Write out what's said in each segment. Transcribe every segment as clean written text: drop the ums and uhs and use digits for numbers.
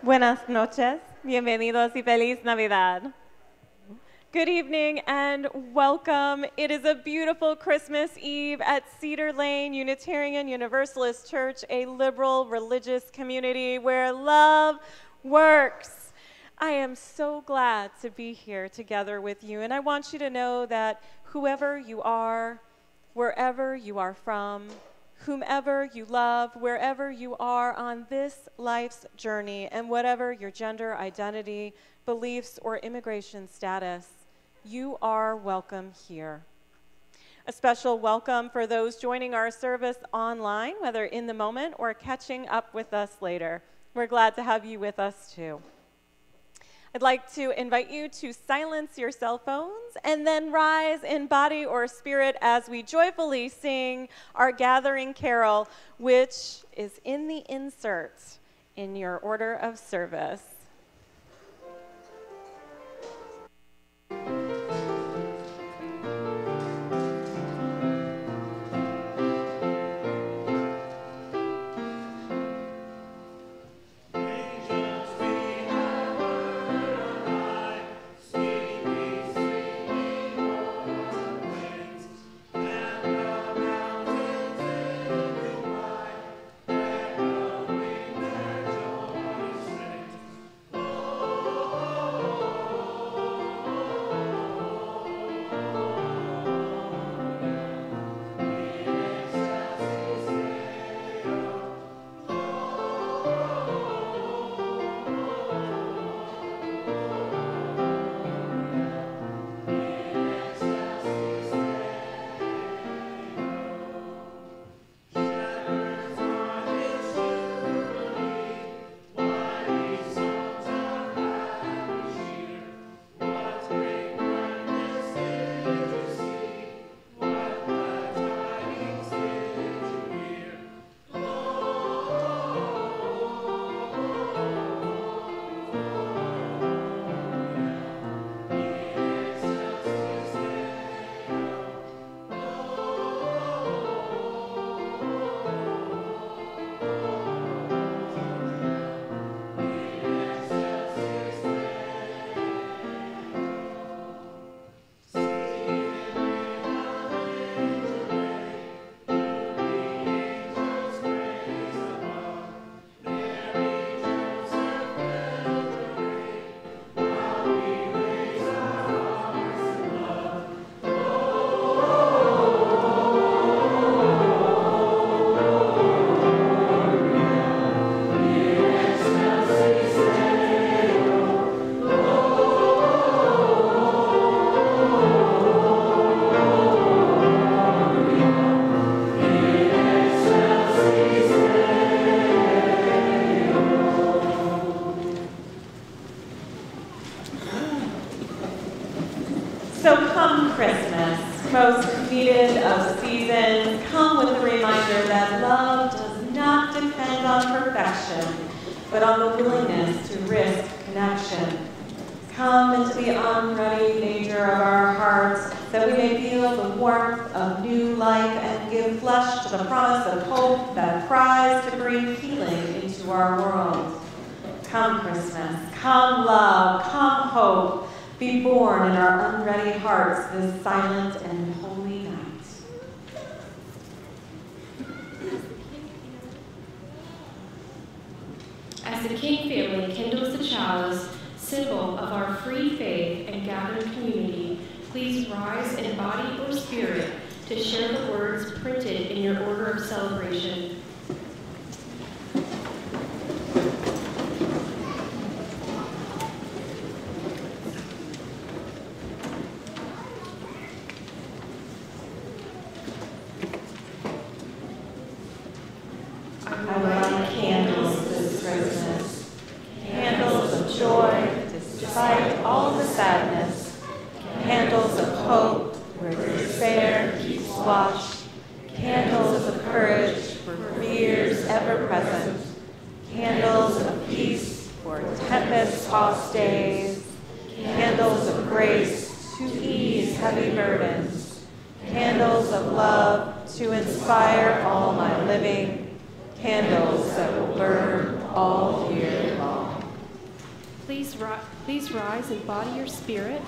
Buenas noches, bienvenidos y feliz Navidad. Good evening and welcome. It is a beautiful Christmas Eve at Cedar Lane Unitarian Universalist Church, a liberal religious community where love works. I am so glad to be here together with you, and I want you to know that whoever you are, wherever you are from, whomever you love, wherever you are on this life's journey, and whatever your gender identity, beliefs, or immigration status, you are welcome here. A special welcome for those joining our service online, whether in the moment or catching up with us later. We're glad to have you with us too. I'd like to invite you to silence your cell phones and then rise in body or spirit as we joyfully sing our gathering carol, which is in the insert in your order of service. This silent and holy night. As the King family kindles the chalice, symbol of our free faith and gathered community, please rise in body or spirit to share the words printed in your order of celebration. Candles that will burn all year long. Please rise in body or spirit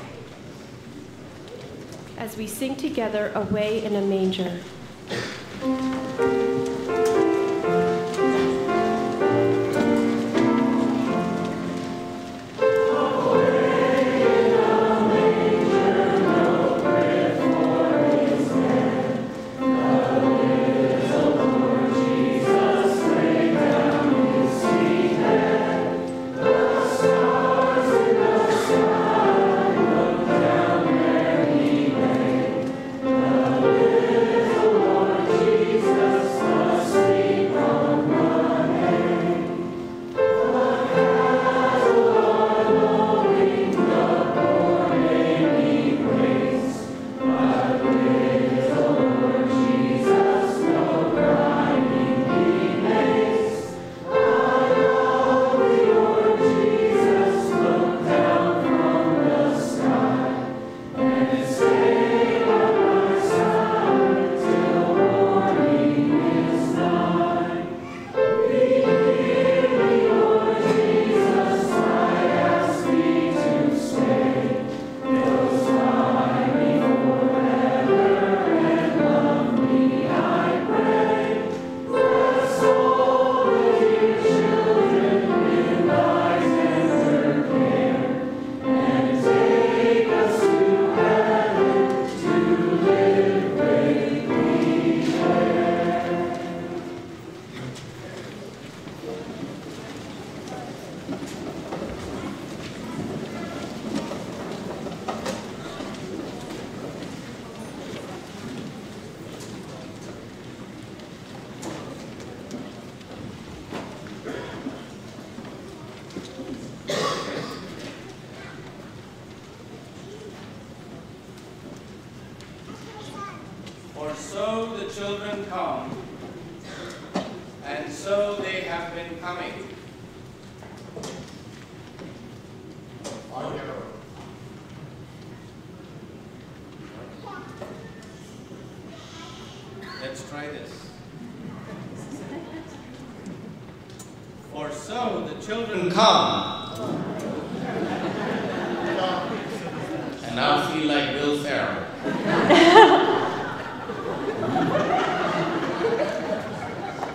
as we sing together Away in a Manger. For so the children come, and so they have been coming. Let's try this. For so the children come, and now feel like Will Ferrell.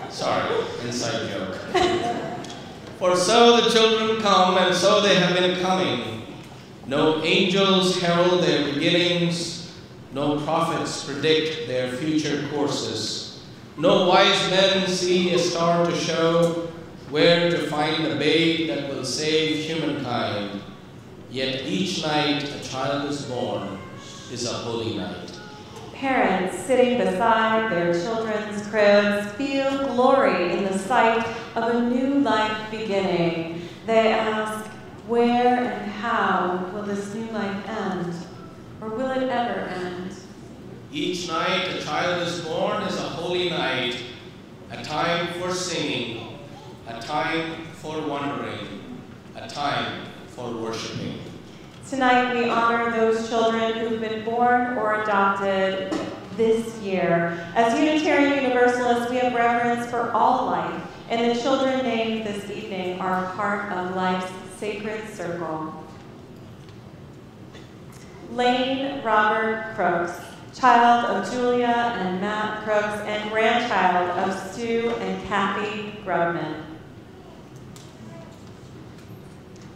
Sorry, inside joke. For so the children come, and so they have been coming. No angels herald their beginnings, no prophets predict their future courses. No wise men see a star to show where to find the babe that will save humankind. Yet each night a child is born is a holy night. Parents sitting beside their children's cribs feel glory in the sight of a new life beginning. They ask, where and how will this new life end? Or will it ever end? Each night a child is born is a holy night, a time for singing, a time for wondering, a time for worshiping. Tonight we honor those children who've been born or adopted this year. As Unitarian Universalists, we have reverence for all life, and the children named this evening are part of life's sacred circle. Lane Robert Crooks, child of Julia and Matt Crooks, and grandchild of Stu and Kathy Grubman.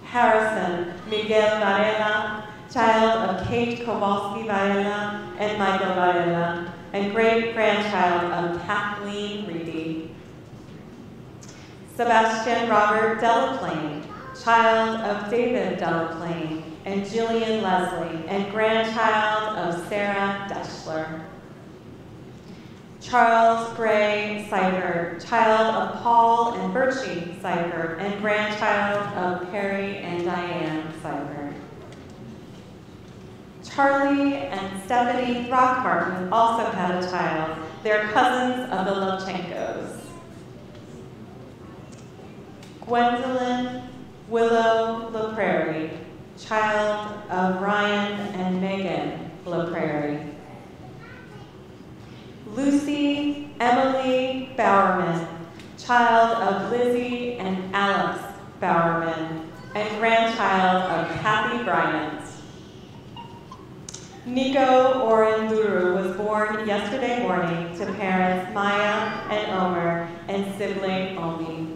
Harrison Miguel Varela, child of Kate Kowalski Varela and Michael Varela, and great-grandchild of Kathleen Reedy. Sebastian Robert Delaplane, child of David Delaplane and Jillian Leslie, and grandchild of Sarah Deschler. Charles Gray Seifert, child of Paul and Bertie Seifert, and grandchild of Perry and Diane Seifert. Charlie and Stephanie Throckmorton also had a child. They're cousins of the Levchenkos. Gwendolyn Willow LaPrairie, child of Ryan and Megan LaPrairie. Lucy Emily Bowerman, child of Lizzie and Alex Bowerman. and grandchild of Kathy Bryant. Nico Orenduru was born yesterday morning to parents Maya and Omer and sibling Omi.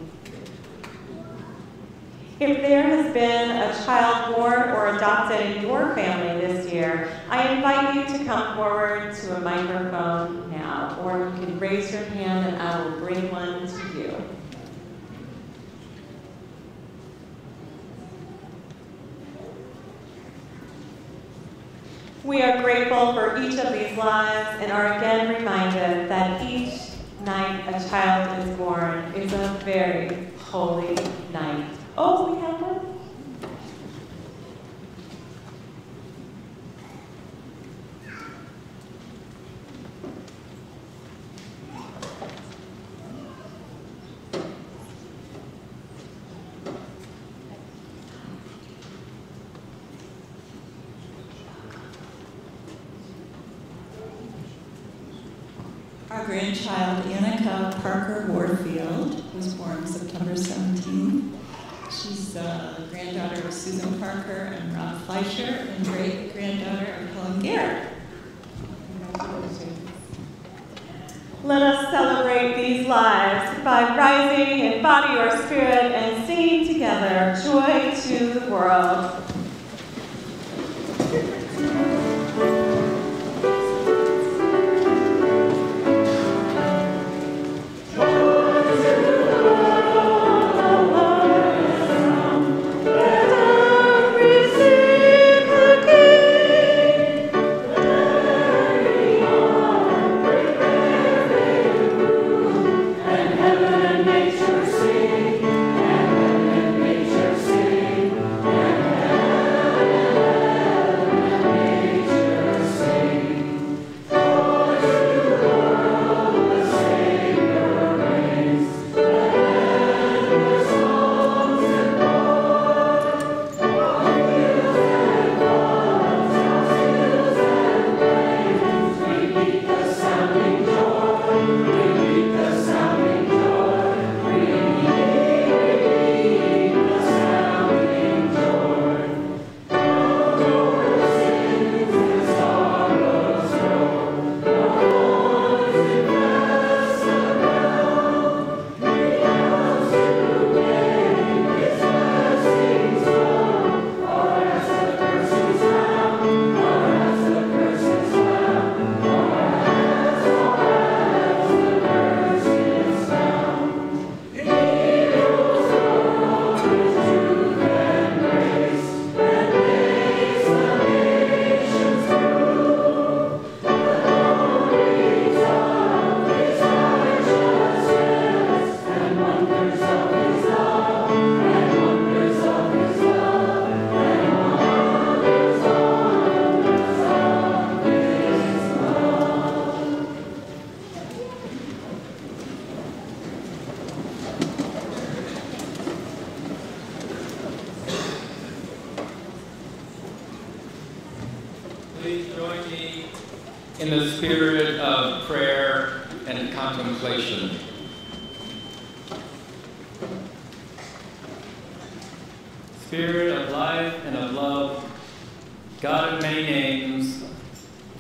If there has been a child born or adopted in your family this year, I invite you to come forward to a microphone now, or you can raise your hand and I will bring one to you. We are grateful for each of these lives and are again reminded that each night a child is born is a very holy night. Oh, we have one? Our grandchild, Annika Parker Warfield, was born September 17th. She's the granddaughter of Susan Parker and Rob Fleischer, and great-granddaughter of Helen Garrett. Let us celebrate these lives by rising in body or spirit and singing together, Joy to the World. Please join me in the spirit of prayer and contemplation. Spirit of life and of love, God of many names,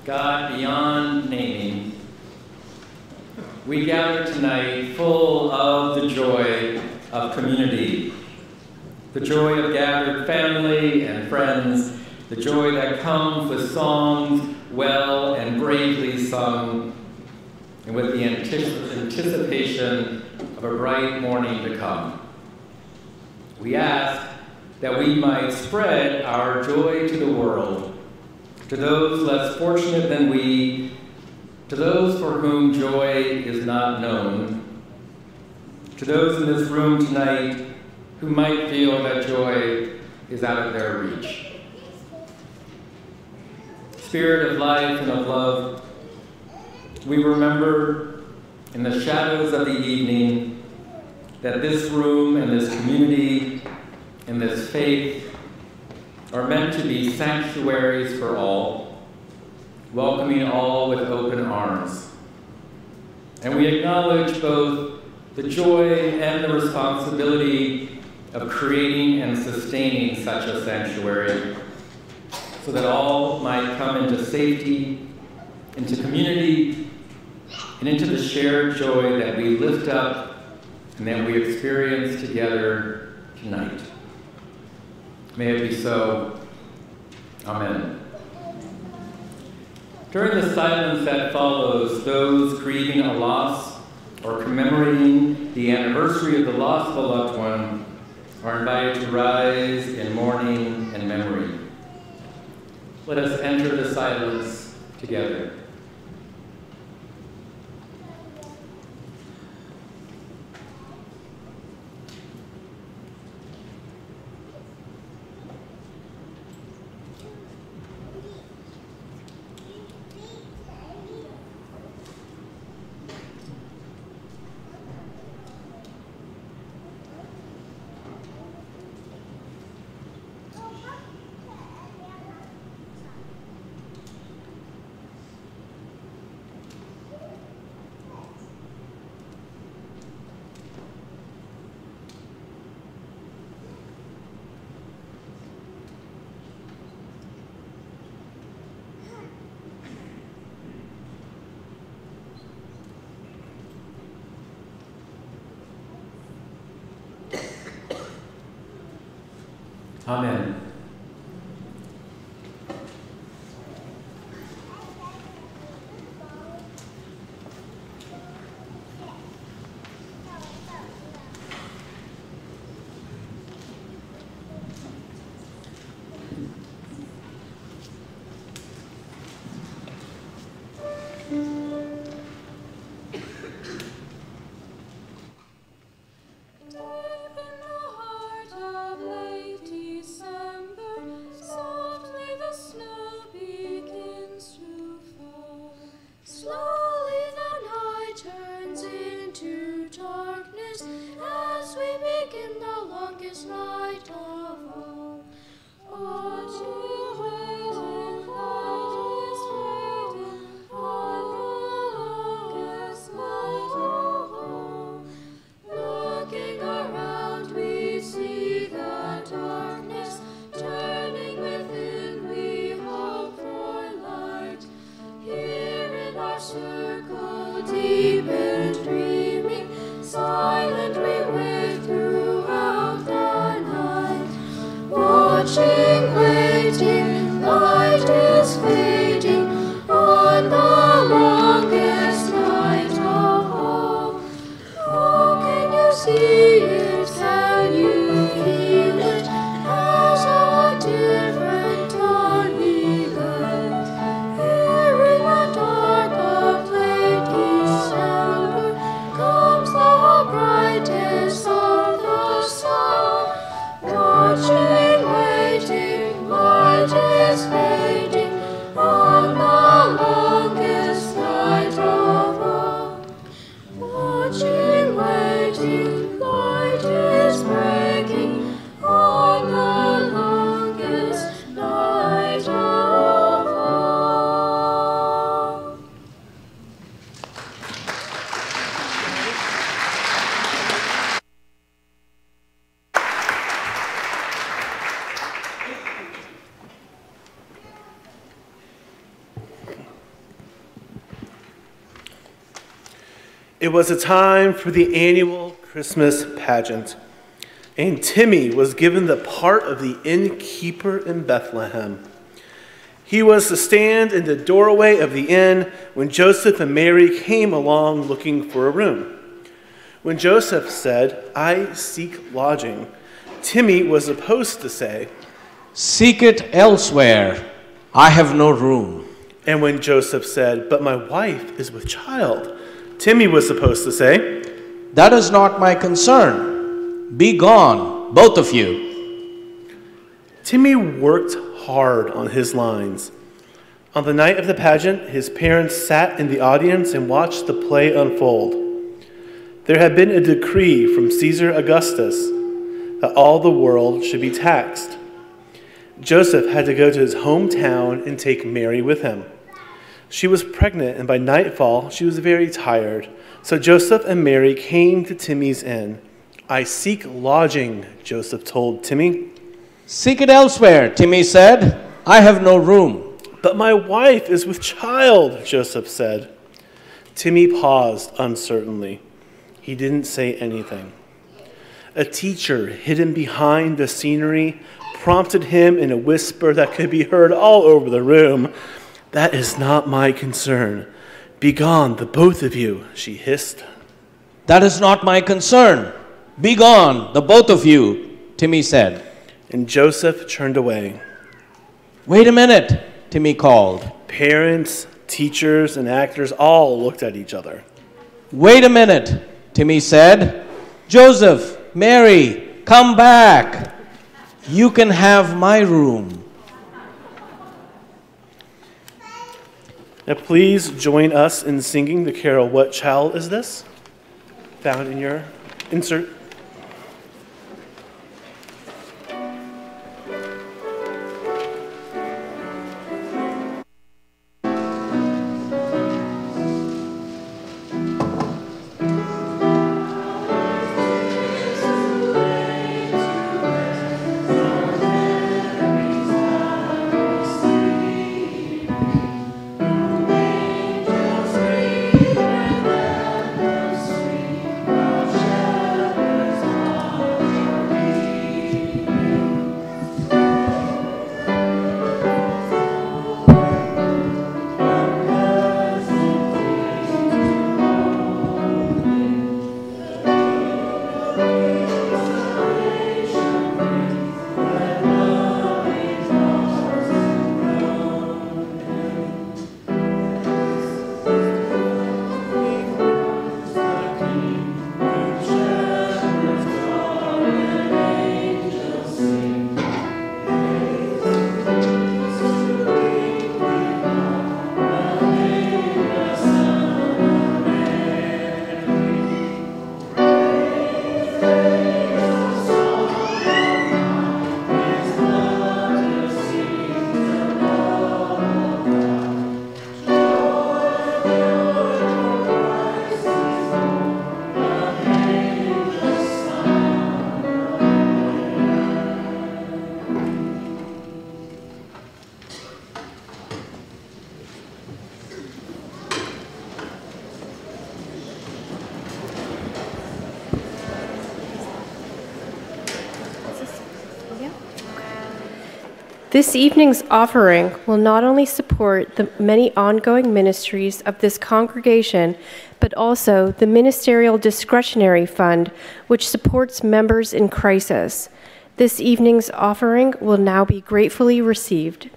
God beyond naming, we gather tonight full of the joy of community, the joy of gathered family and friends, the joy that comes with songs well and bravely sung, and with the anticipation of a bright morning to come. We ask that we might spread our joy to the world, to those less fortunate than we, to those for whom joy is not known, to those in this room tonight who might feel that joy is out of their reach. Spirit of life and of love, we remember in the shadows of the evening that this room and this community and this faith are meant to be sanctuaries for all, welcoming all with open arms. And we acknowledge both the joy and the responsibility of creating and sustaining such a sanctuary so that all might come into safety, into community, and into the shared joy that we lift up and that we experience together tonight. May it be so. Amen. During the silence that follows, those grieving a loss or commemorating the anniversary of the loss of a loved one are invited to rise in mourning and memory. Let us enter the silence together. Amen. It was a time for the annual Christmas pageant, and Timmy was given the part of the innkeeper in Bethlehem. He was to stand in the doorway of the inn when Joseph and Mary came along looking for a room. When Joseph said, "I seek lodging," Timmy was supposed to say, "Seek it elsewhere. I have no room." And when Joseph said, "But my wife is with child," Timmy was supposed to say, "That is not my concern. Be gone, both of you." Timmy worked hard on his lines. On the night of the pageant, his parents sat in the audience and watched the play unfold. There had been a decree from Caesar Augustus that all the world should be taxed. Joseph had to go to his hometown and take Mary with him. She was pregnant, and by nightfall, she was very tired. So Joseph and Mary came to Timmy's inn. I seek lodging, Joseph told Timmy. Seek it elsewhere, Timmy said. I have no room. But my wife is with child, Joseph said. Timmy paused uncertainly. He didn't say anything. A teacher hidden behind the scenery prompted him in a whisper that could be heard all over the room. That is not my concern. Begone, the both of you, she hissed. That is not my concern. Begone, the both of you, Timmy said. And Joseph turned away. Wait a minute, Timmy called. Parents, teachers, and actors all looked at each other. Wait a minute, Timmy said. Joseph, Mary, come back. You can have my room. Now please join us in singing the carol, What Child Is This? Found in your insert. This evening's offering will not only support the many ongoing ministries of this congregation, but also the Ministerial Discretionary Fund, which supports members in crisis. This evening's offering will now be gratefully received.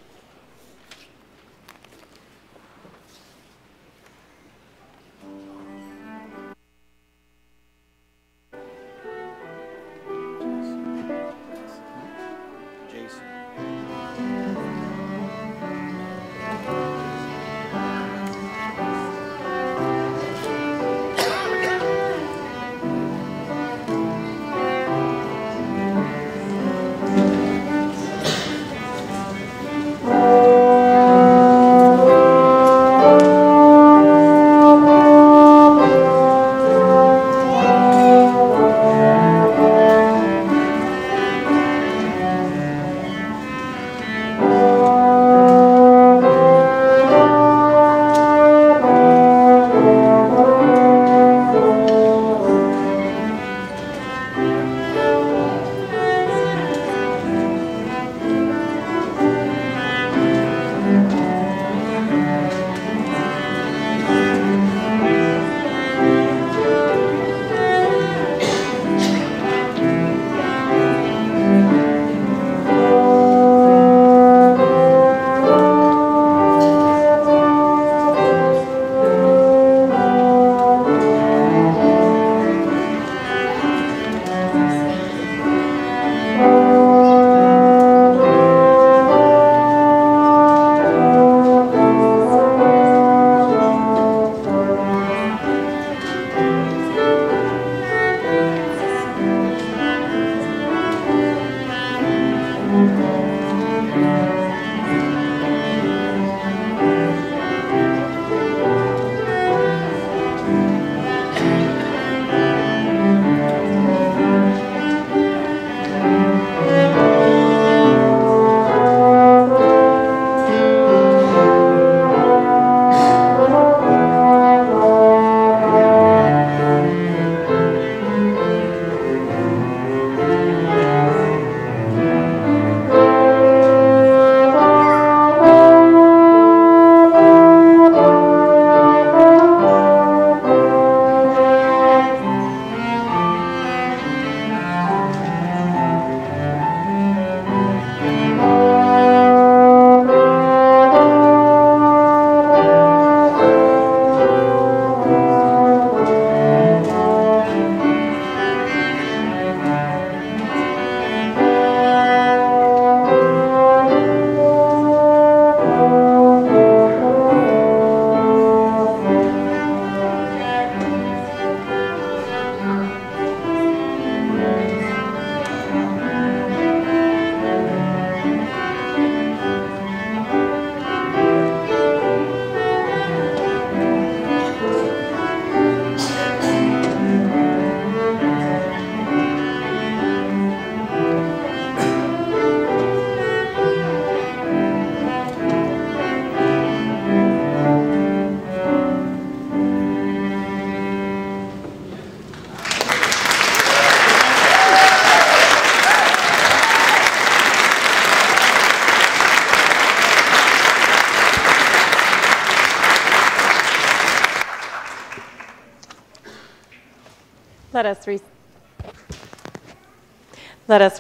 Let us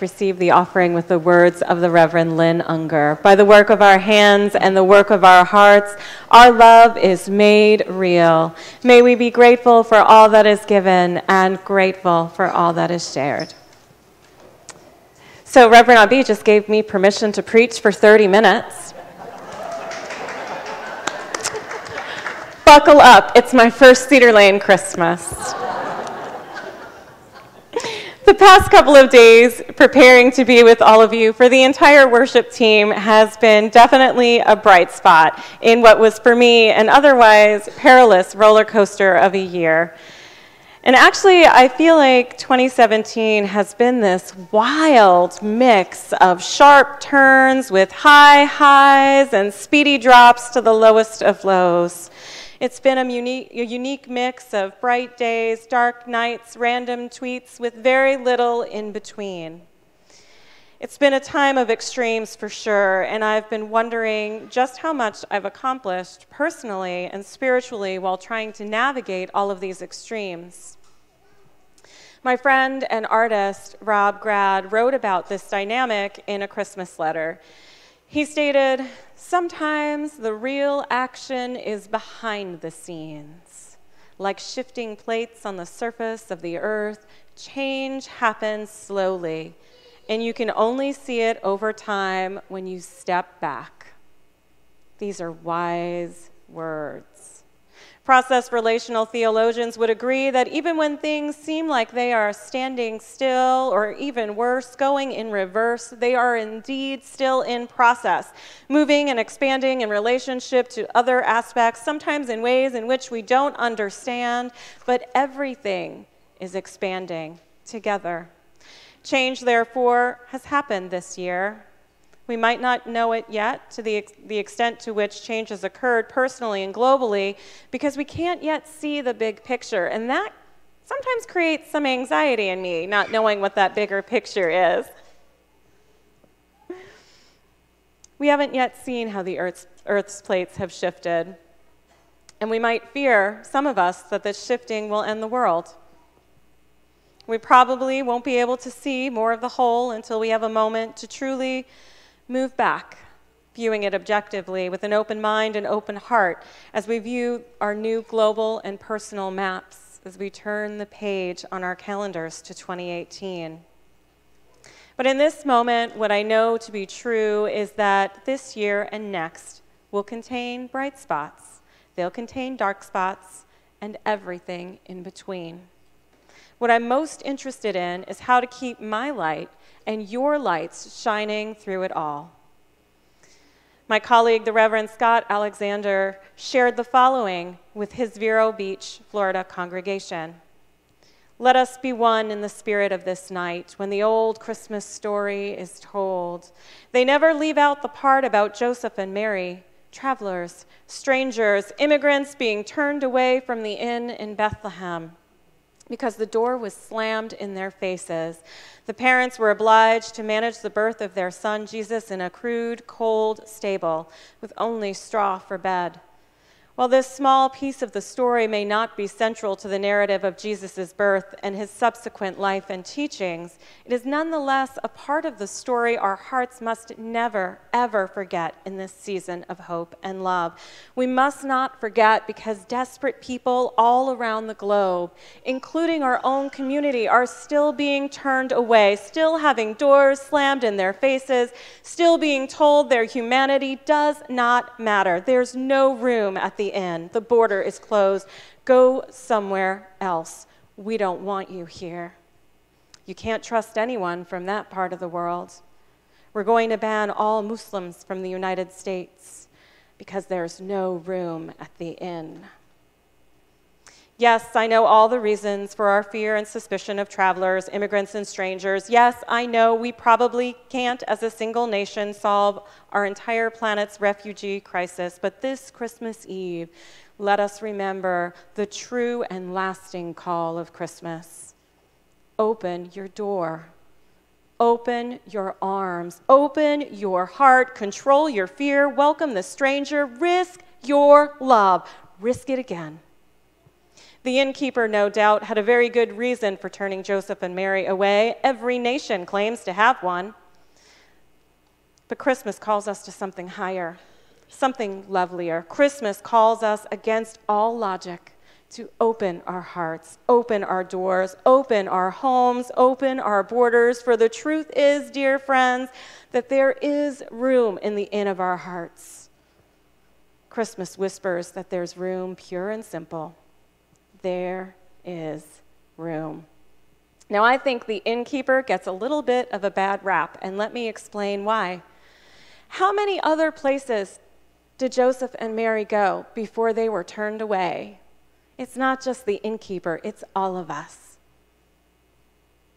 receive the offering with the words of the Reverend Lynn Unger. By the work of our hands and the work of our hearts, our love is made real. May we be grateful for all that is given and grateful for all that is shared. So Reverend Abhi just gave me permission to preach for 30 minutes. Buckle up, it's my first Cedar Lane Christmas. The past couple of days preparing to be with all of you for the entire worship team has been definitely a bright spot in what was for me an otherwise perilous roller coaster of a year. And actually, I feel like 2017 has been this wild mix of sharp turns with high highs and speedy drops to the lowest of lows. It's been a unique mix of bright days, dark nights, random tweets with very little in between. It's been a time of extremes for sure, and I've been wondering just how much I've accomplished personally and spiritually while trying to navigate all of these extremes. My friend and artist, Rob Grad, wrote about this dynamic in a Christmas letter. He stated, "Sometimes the real action is behind the scenes. Like shifting plates on the surface of the earth, change happens slowly, and you can only see it over time when you step back." These are wise words. Process relational theologians would agree that even when things seem like they are standing still, or even worse, going in reverse, they are indeed still in process, moving and expanding in relationship to other aspects, sometimes in ways in which we don't understand, but everything is expanding together. Change, therefore, has happened this year. We might not know it yet to the extent to which change has occurred personally and globally because we can't yet see the big picture, and that sometimes creates some anxiety in me, not knowing what that bigger picture is. We haven't yet seen how the Earth's plates have shifted, and we might fear, some of us, that this shifting will end the world. We probably won't be able to see more of the whole until we have a moment to truly move back, viewing it objectively with an open mind and open heart as we view our new global and personal maps as we turn the page on our calendars to 2018. But in this moment, what I know to be true is that this year and next will contain bright spots, they'll contain dark spots, and everything in between. What I'm most interested in is how to keep my light and your lights shining through it all. My colleague, the Reverend Scott Alexander, shared the following with his Vero Beach, Florida congregation. "Let us be one in the spirit of this night when the old Christmas story is told. They never leave out the part about Joseph and Mary, travelers, strangers, immigrants being turned away from the inn in Bethlehem. Because the door was slammed in their faces. The parents were obliged to manage the birth of their son Jesus in a crude, cold stable with only straw for bed. While this small piece of the story may not be central to the narrative of Jesus' birth and his subsequent life and teachings, it is nonetheless a part of the story our hearts must never, ever forget in this season of hope and love. We must not forget because desperate people all around the globe, including our own community, are still being turned away, still having doors slammed in their faces, still being told their humanity does not matter. There's no room at the inn. The border is closed. Go somewhere else. We don't want you here. You can't trust anyone from that part of the world. We're going to ban all Muslims from the United States because there's no room at the inn." Yes, I know all the reasons for our fear and suspicion of travelers, immigrants, and strangers. Yes, I know we probably can't, as a single nation, solve our entire planet's refugee crisis. But this Christmas Eve, let us remember the true and lasting call of Christmas. Open your door. Open your arms. Open your heart. Control your fear. Welcome the stranger. Risk your love. Risk it again. The innkeeper, no doubt, had a very good reason for turning Joseph and Mary away. Every nation claims to have one. But Christmas calls us to something higher, something lovelier. Christmas calls us against all logic to open our hearts, open our doors, open our homes, open our borders. For the truth is, dear friends, that there is room in the inn of our hearts. Christmas whispers that there's room, pure and simple. There is room. Now, I think the innkeeper gets a little bit of a bad rap, and let me explain why. How many other places did Joseph and Mary go before they were turned away? It's not just the innkeeper, it's all of us.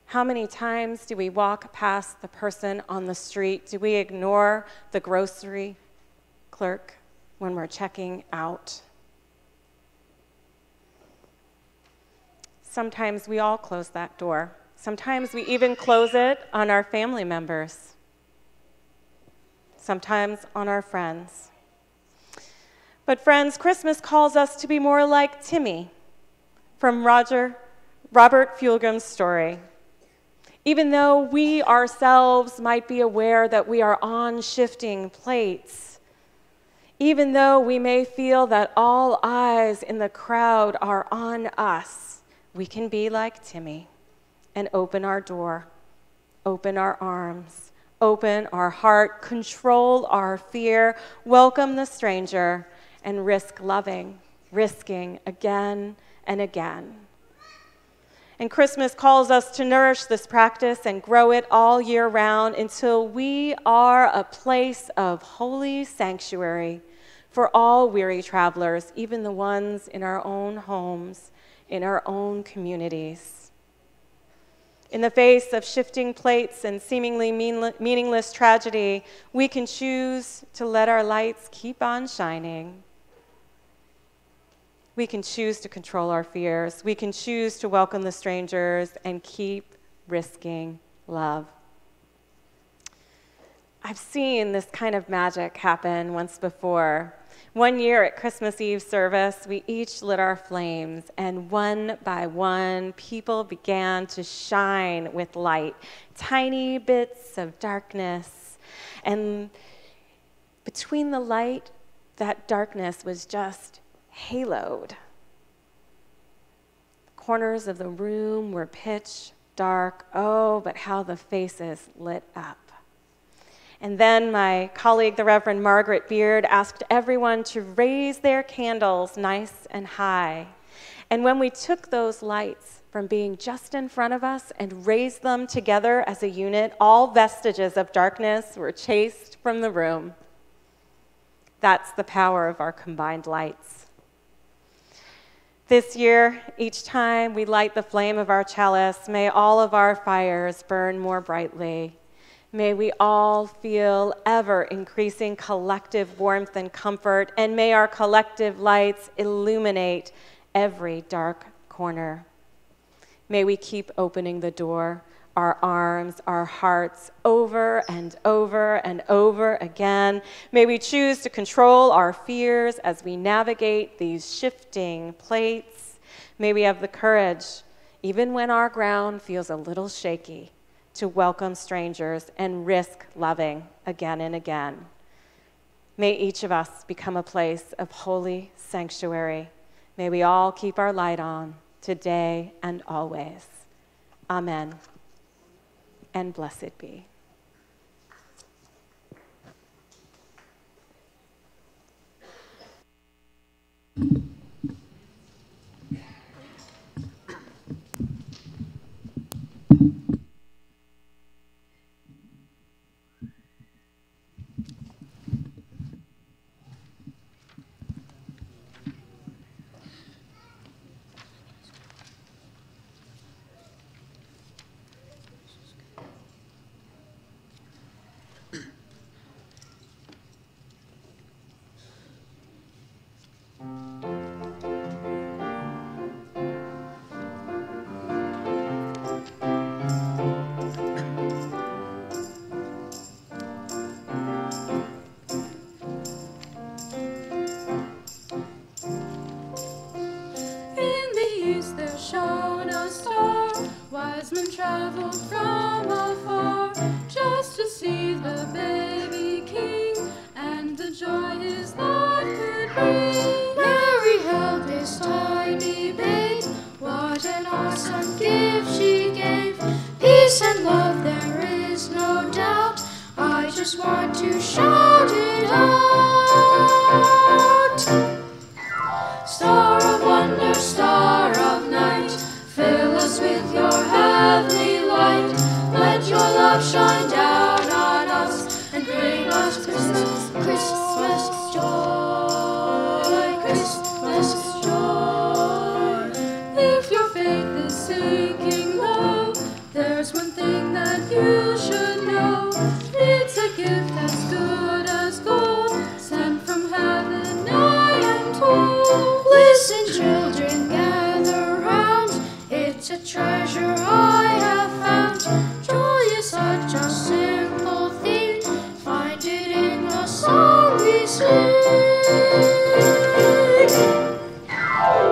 How many times do we walk past the person on the street? Do we ignore the grocery clerk when we're checking out? Sometimes we all close that door. Sometimes we even close it on our family members. Sometimes on our friends. But friends, Christmas calls us to be more like Timmy from Robert Fulgham's story. Even though we ourselves might be aware that we are on shifting plates, even though we may feel that all eyes in the crowd are on us, we can be like Timmy and open our door, open our arms, open our heart, control our fear, welcome the stranger, and risk loving, risking again and again. And Christmas calls us to nourish this practice and grow it all year round until we are a place of holy sanctuary for all weary travelers, even the ones in our own homes, in our own communities. In the face of shifting plates and seemingly meaningless tragedy, we can choose to let our lights keep on shining. We can choose to control our fears. We can choose to welcome the strangers and keep risking love. I've seen this kind of magic happen once before. One year at Christmas Eve service, we each lit our flames, and one by one, people began to shine with light, tiny bits of darkness. And between the light, that darkness was just haloed. The corners of the room were pitch dark. Oh, but how the faces lit up. And then my colleague, the Reverend Margaret Beard, asked everyone to raise their candles nice and high. And when we took those lights from being just in front of us and raised them together as a unit, all vestiges of darkness were chased from the room. That's the power of our combined lights. This year, each time we light the flame of our chalice, may all of our fires burn more brightly. May we all feel ever-increasing collective warmth and comfort, and may our collective lights illuminate every dark corner. May we keep opening the door, our arms, our hearts, over and over and over again. May we choose to control our fears as we navigate these shifting plates. May we have the courage, even when our ground feels a little shaky, to welcome strangers and risk loving again and again. May each of us become a place of holy sanctuary. May we all keep our light on today and always. Amen. And blessed be. Wise men traveled from afar just to see the baby king and the joy his love could bring. Mary held this tiny babe. What an awesome gift she gave. Peace and love, there is no doubt. I just want to shout it out. Star of wonder, star of night, fill us with your heavenly light. Let your love shine down on us and bring us Christmas, Christmas joy, Christmas joy. If your faith is sinking low, there's one thing that you should know. It's a gift as good as gold, sent from heaven, I am told. Listen, children, gather round. It's a treasure I have found. Joy is such a simple thing. Find it in the song we sing.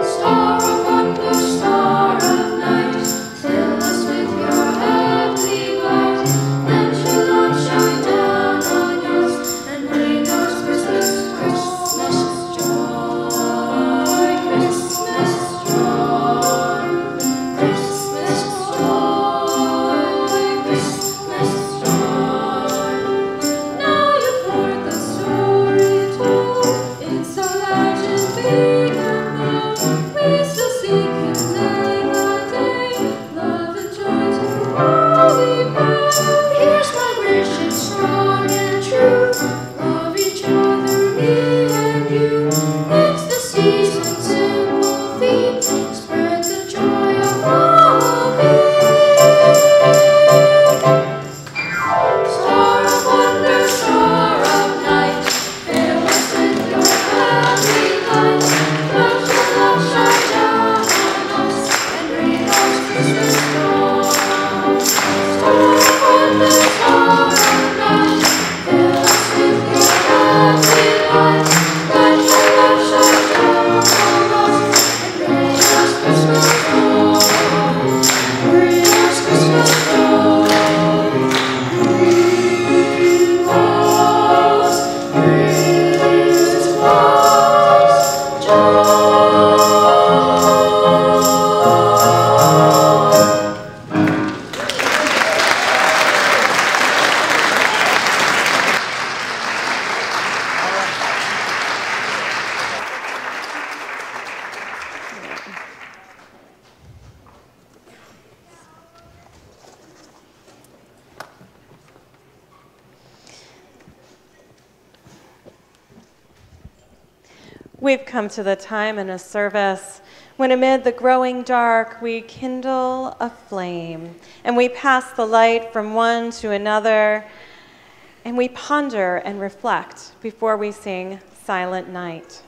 Star of wonder, star of night, fill us with your heavenly light. Let your love shine down on us and bring us Christmas, Christmas joy, Christmas joy, Christmas joy, Christmas joy. Now you've heard the story told. It's a legend big and bold. We still seek His name a day. Love and joy to all we bring. Here's my wish, it's strong and true. Love each other, me and you. It's the season, simple theme. Spread the joy of Abhi. Star of wonder, star of night, fill us with your heavenly light. Let your love shine down on us and bring us Christmas joy. Star of wonder, star of night, fill us with your heavenly light. Let your love shine down on us and bring us Christmas joy. Bring us Christmas joy. Bring us Christmas joy. We've come to the time in a service when amid the growing dark we kindle a flame and we pass the light from one to another and we ponder and reflect before we sing Silent Night.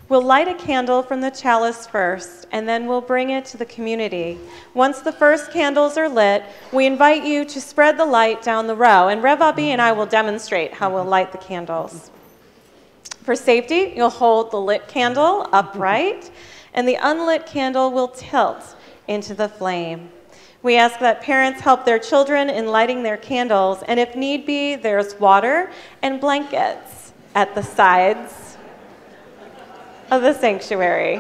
We'll light a candle from the chalice first, and then we'll bring it to the community. Once the first candles are lit, we invite you to spread the light down the row, and Rev Abhi and I will demonstrate how we'll light the candles. For safety, you'll hold the lit candle upright, and the unlit candle will tilt into the flame. We ask that parents help their children in lighting their candles, and if need be, there's water and blankets at the sides of the sanctuary.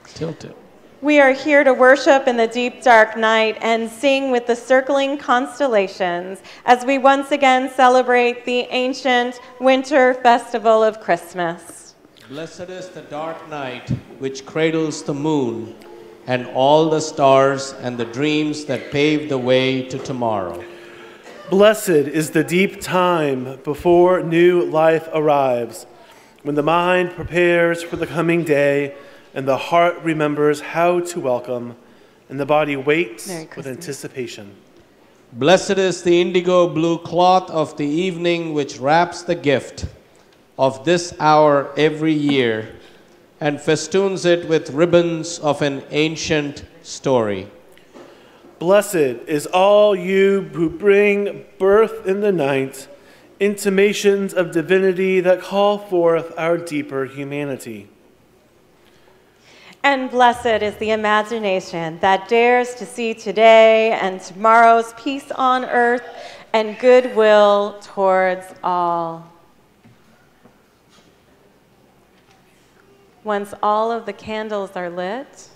Tilt it. We are here to worship in the deep, dark night and sing with the circling constellations as we once again celebrate the ancient winter festival of Christmas. Blessed is the dark night which cradles the moon and all the stars and the dreams that pave the way to tomorrow. Blessed is the deep time before new life arrives, when the mind prepares for the coming day and the heart remembers how to welcome, and the body waits with anticipation. Blessed is the indigo blue cloth of the evening which wraps the gift of this hour every year and festoons it with ribbons of an ancient story. Blessed is all you who bring birth in the night intimations of divinity that call forth our deeper humanity. And blessed is the imagination that dares to see today and tomorrow's peace on earth and goodwill towards all. Once all of the candles are lit,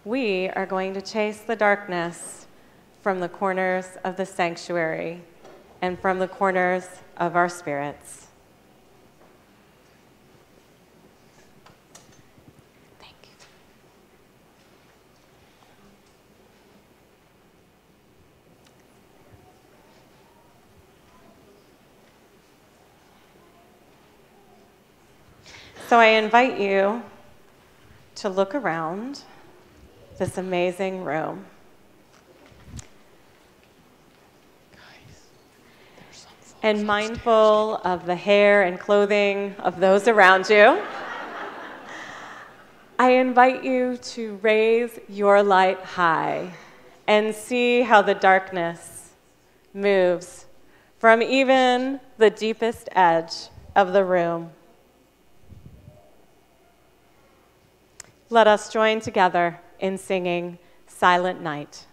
we are going to chase the darkness from the corners of the sanctuary and from the corners of our spirits. So I invite you to look around this amazing room. And mindful of the hair and clothing of those around you, I invite you to raise your light high and see how the darkness moves from even the deepest edge of the room. Let us join together in singing Silent Night.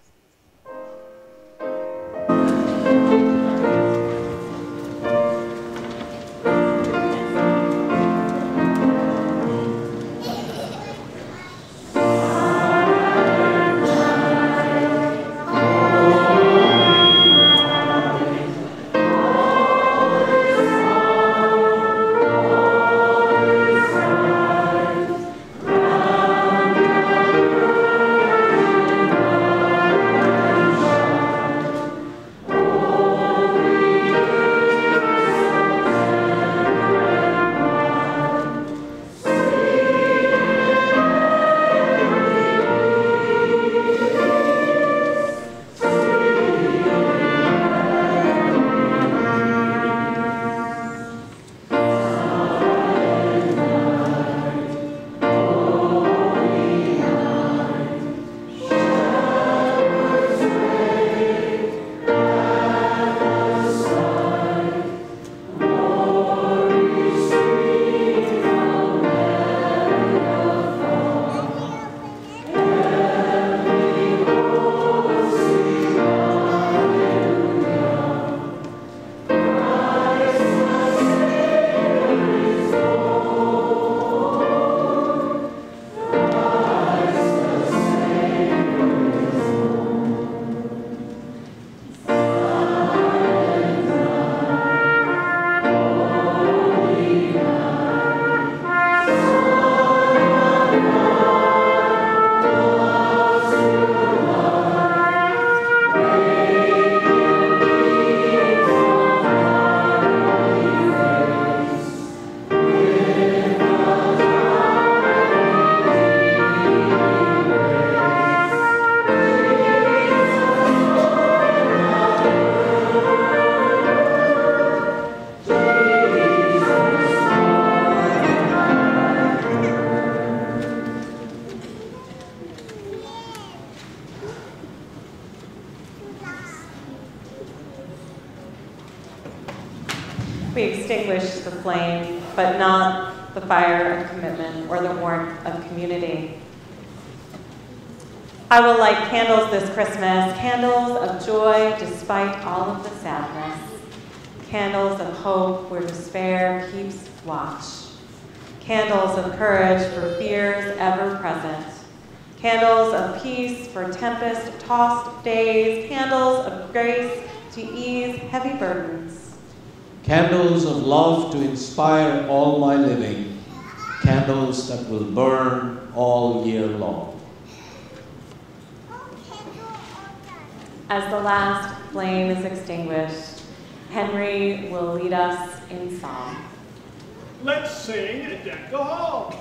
We extinguish the flame, but not the fire of commitment or the warmth of community. I will light candles this Christmas, candles of joy despite all of the sadness, candles of hope where despair keeps watch, candles of courage for fears ever present, candles of peace for tempest-tossed days, candles of grace to ease heavy burdens. Candles of love to inspire all my living, candles that will burn all year long. As the last flame is extinguished, Henry will lead us in song. Let's sing and deck the hall.